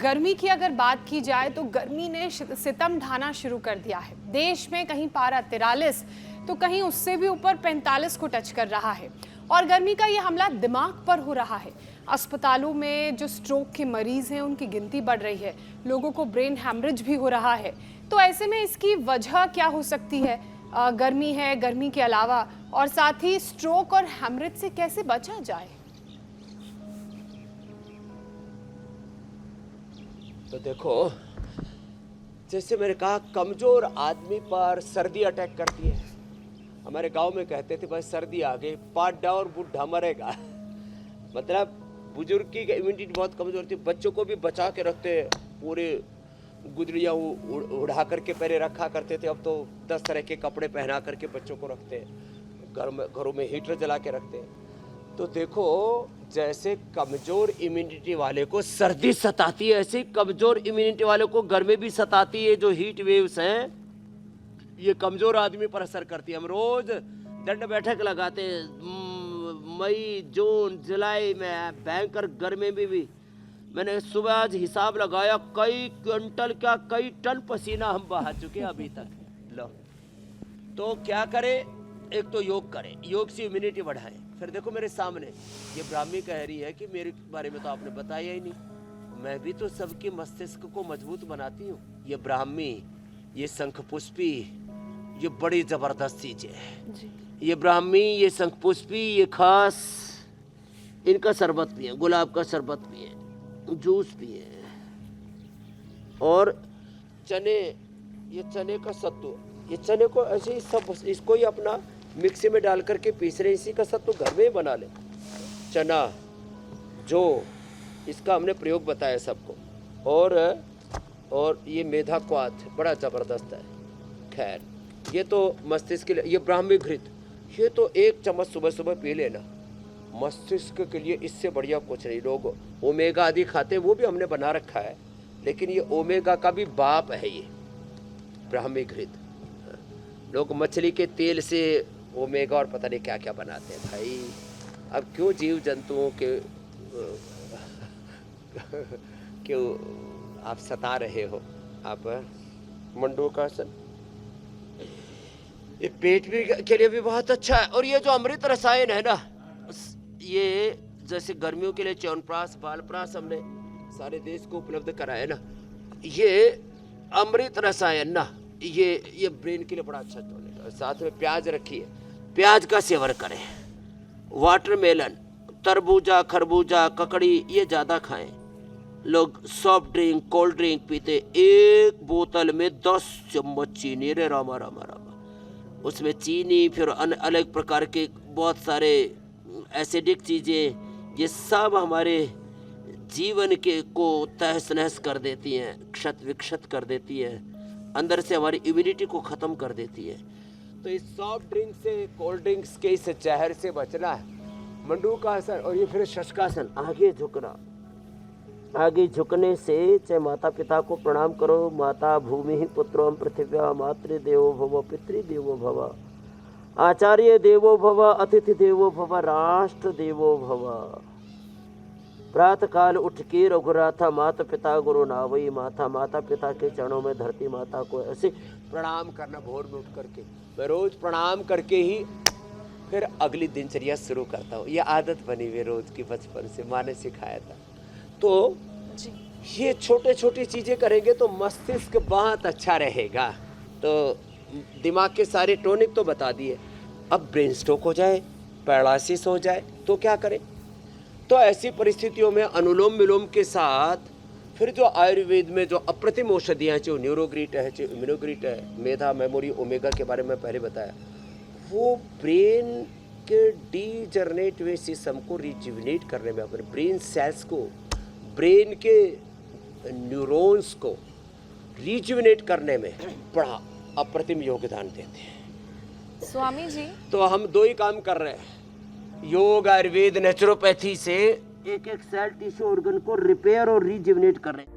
गर्मी की अगर बात की जाए तो गर्मी ने सितम ढाना शुरू कर दिया है। देश में कहीं पारा 43 तो कहीं उससे भी ऊपर 45 को टच कर रहा है और गर्मी का ये हमला दिमाग पर हो रहा है। अस्पतालों में जो स्ट्रोक के मरीज हैं उनकी गिनती बढ़ रही है, लोगों को ब्रेन हैमरेज भी हो रहा है। तो ऐसे में इसकी वजह क्या हो सकती है? गर्मी है, गर्मी के अलावा और साथ ही स्ट्रोक और हैमरेज से कैसे बचा जाए? तो देखो, जैसे मैंने कहा, कमजोर आदमी पर सर्दी अटैक करती है। हमारे गांव में कहते थे भाई सर्दी आ गई, पाड्डा और बुढ़ा मरेगा। मतलब बुजुर्ग की इम्यूनिटी बहुत कमजोर थी। बच्चों को भी बचा के रखते, पूरे गुदड़ियाँ उड़ा करके पहले रखा करते थे। अब तो 10 तरह के कपड़े पहना करके बच्चों को रखते हैं, घरों में हीटर जला के रखते हैं। तो देखो, जैसे कमजोर इम्यूनिटी वाले को सर्दी सताती है, ऐसे कमजोर इम्यूनिटी वाले को गर्मी भी सताती है। जो हीट वेव्स हैं ये कमजोर आदमी पर असर करती है। हम रोज दंड बैठक लगाते हैं। मई, जून, जुलाई में भयंकर गर्मी में भी मैंने सुबह आज हिसाब लगाया, कई क्विंटल क्या कई टन पसीना हम बहा चुके हैं अभी तक। लो, तो क्या करें? एक तो योग करें, योग से इम्यूनिटी बढ़ाएं। फिर देखो मेरे सामने ये ब्राह्मी कह रही है कि मेरे बारे में तो आपने बताया ही नहीं। मैं भी तो सबके मस्तिष्क को मजबूत बनाती हूँ। ये ब्राह्मी, ये शंखपुष्पी, ये बड़ी जबरदस्त चीजें हैं। ये ब्राह्मी, ये शंखपुष्पी, ये खास, इनका शरबत पिए, गुलाब का शरबत पिए, जूस पिए। और चने, ये चने का सत्तू, ये चने को ऐसे ही सब, इसको ही अपना मिक्सी में डाल करके पीस रहे, इसी का सत्तू घर में ही बना ले। चना, जो इसका हमने प्रयोग बताया सबको। और ये मेधा क्वाथ बड़ा ज़बरदस्त है। खैर, ये तो मस्तिष्क के लिए। ये ब्राह्मी घृत, ये तो 1 चम्मच सुबह सुबह पी लेना, मस्तिष्क के लिए इससे बढ़िया कुछ नहीं। लोग ओमेगा आदि खाते हैं, वो भी हमने बना रखा है, लेकिन ये ओमेगा का भी बाप है ये ब्राह्मी घृत। लोग मछली के तेल से ओमेगा और पता नहीं क्या क्या बनाते हैं भाई। अब क्यों जीव जंतुओं के क्यों आप सता रहे हो? आप मंडूकासन, ये पेट भी के लिए भी बहुत अच्छा है। और ये जो अमृत रसायन है ना, ये जैसे गर्मियों के लिए च्यवनप्राश, बालप्राश हमने सारे देश को उपलब्ध कराया ना, ये अमृत रसायन ना, ये ब्रेन के लिए बड़ा अच्छा टॉनिक है। साथ में प्याज रखिए, प्याज का सेवन करें। वाटरमेलन, तरबूजा, खरबूजा, ककड़ी, ये ज़्यादा खाएं। लोग सॉफ्ट ड्रिंक, कोल्ड ड्रिंक पीते, 1 बोतल में 10 चम्मच चीनी। रे रामा रामा रामा, उसमें चीनी, फिर अलग प्रकार के बहुत सारे एसिडिक चीज़ें, ये सब हमारे जीवन के को तहस नहस कर देती हैं, क्षत विक्षत कर देती हैं, अंदर से हमारी इम्यूनिटी को ख़त्म कर देती है। तो इस सॉफ्ट ड्रिंक से, कोल्ड ड्रिंक्स के इस जहर से बचना है। मंडूकासन और ये फिर शशकासन, आगे झुकना। आगे झुकने से चाहे माता पिता को प्रणाम करो। माता भूमि पुत्रों पृथिव्या, मातृदेवो भव, पितृदेवो भव, आचार्य देवो भव, अतिथि देवो भव, राष्ट्र देवो भव। प्रातः काल उठ के रघुराथा, माता पिता गुरु नावई माथा। माता पिता के चरणों में धरती माता को ऐसे प्रणाम करना, भोर में उठ करके। मैं रोज प्रणाम करके ही फिर अगली दिनचर्या शुरू करता हूँ। ये आदत बनी हुई रोज की, बचपन से माँ ने सिखाया था। तो ये छोटे छोटी चीज़ें करेंगे तो मस्तिष्क बहुत अच्छा रहेगा। तो दिमाग के सारे टॉनिक तो बता दिए। अब ब्रेन स्ट्रोक हो जाए, पैरालिसिस हो जाए तो क्या करें? तो ऐसी परिस्थितियों में अनुलोम विलोम के साथ फिर जो आयुर्वेद में जो अप्रतिम औषधियाँ हैं, जो न्यूरोग्रीट है, जो इम्यूनोग्रीट है, मेधा, मेमोरी, ओमेगा के बारे में पहले बताया, वो ब्रेन के डीजनरेटिव सिस्टम को रिजुविनेट करने में, अपने ब्रेन सेल्स को, ब्रेन के न्यूरॉन्स को रिजुविनेट करने में बड़ा अप्रतिम योगदान देते हैं। स्वामी जी, तो हम 2 ही काम कर रहे हैं, योग, आयुर्वेद, नेचुरोपैथी से एक सेल टिश्यू ऑर्गन को रिपेयर और रिजुविनेट कर रहे हैं।